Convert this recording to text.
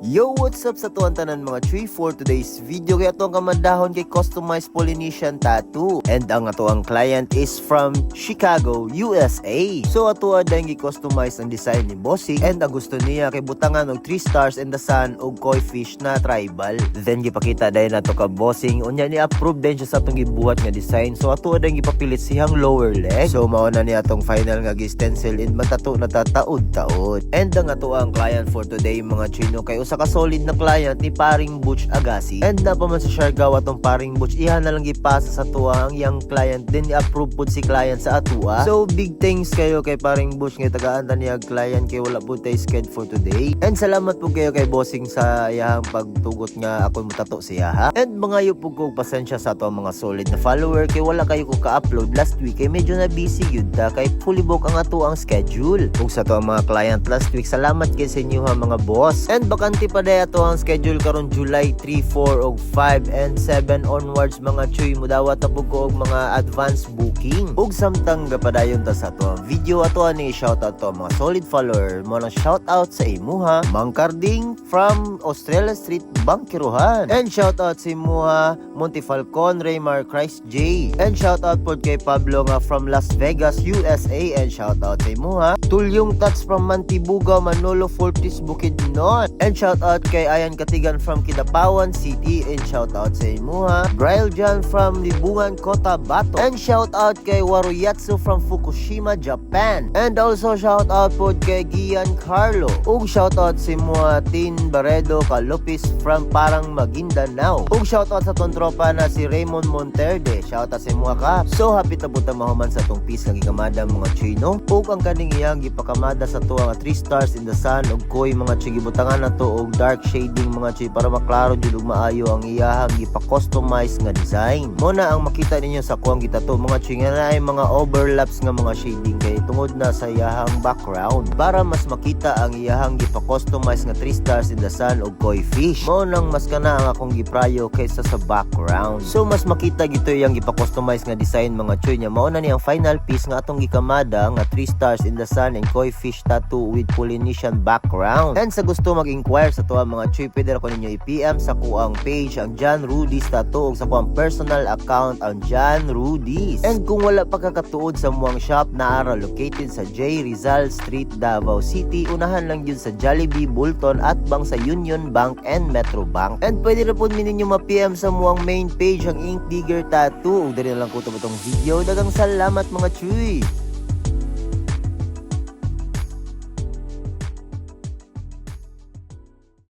Yo, what's up sa tuwan tanan mga Tree for today's video kay atong kamadahon kay customized Polynesian tattoo. And ang atoang client is from Chicago, USA. So atoa dahil gi-customize ang design ni Bossing and ang gusto niya kay butangan og 3 stars in the sun og koi fish na tribal. Then gipakita dahil nato ka Bossing unya ni approve din siya sa atong gibuhat nga design. So atoa dahil gipapilit siyang lower leg. So mao na ni atong final nga gi-stencil in magtato na tataod-taod. And ang atoang client for today mga Chino kay usa ka solid na client ni paring Butch Agassi. And na pa man sa Siargao atong paring Butch iha na lang gipasa sa tuwa ang yang client din i-approve pud si client sa atua. So big thanks kayo kay paring Butch nga tagaan ta niya client kay wala pud tay schedule for today. And salamat pud kayo kay Bossing sa iyang pagtugot nga ako mutato siya ha. And mga pud ko pasensya sa ato mga solid na follower kay wala kayo ko ka-upload last week kay medyo na busy gyud ta kay fully book ang ato ang schedule. Ug sa ato mga client last week salamat kay sa inyo ha mga boss. And bakante pa day ato ang schedule karon July 3, 4 ug 5 and 7 onwards mga chuy mudawat ta pud ko og mga advance booking. Ug samtang gapadayon ta sa ato ang video ato ani shout out to mga solid follower mo na shout out sa imuha Mang Carding from Australia Street Bangkiruhan. And shout out sa imuha Monte Falcon Raymar Christ J. And shout out pod kay Pablo nga from Las Vegas USA. And shout out sa imuha Tulyong Tats from Mantibuga Manolo Fortis Bukidnon. And shout out kay Ayan Katigan from Kidapawan City. And shout out sa imuha Brian John from Libungan Cotabato. And shout out kay Waruyatsu from Fukushima Japan. And also shout out pod kay Gian Carlo. Ug shout out sa imuha Tin Barredo Calopis from Parang Maguindanao. Ug shout out sa tong tropa na si Raymond Monterde. Shout out sa imuha ka. So happy ta buta mahuman sa tong piece nga gikamada mga Chino. Ug ang kaning iyang gipakamada sa tuwa nga 3 stars in the sun ug koi mga Chi gibutangan na to og dark shading mga Chi para maklaro jud ug maayo ang iyahang gipa-customize nga design. Mo na ang makita ninyo sa kuang gitato mga Chi nga naay mga overlaps nga mga shading kay tungod na sa iyahang background para mas makita ang iyahang gipa-customize nga 3 stars in the sun ug koi fish. Mo nang mas kana ang akong giprayo kaysa sa background. So mas makita gito iyang gipa-customize nga design mga Choy nya mao na ni ang final piece nga atong gikamada nga 3 stars in the sun and koi fish tattoo with Polynesian background. And sa gusto mag-inquire sa tuwa mga Choy pwede ra ko ninyo i-PM sa kuang page ang John Rudy's Tattoo ug sa kuang personal account ang John Rudy's. And kung wala pa kakatuod sa muang shop naara located sa J. Rizal Street, Davao City, unahan lang yun sa Jollibee, Bulton at bang sa Union Bank and Metro Bank. And pwede na po ninyo ma-PM sa muang main page ang Ink Digger Tattoo. Ug dali na lang ko itong video. Dagang salamat mga Chuy!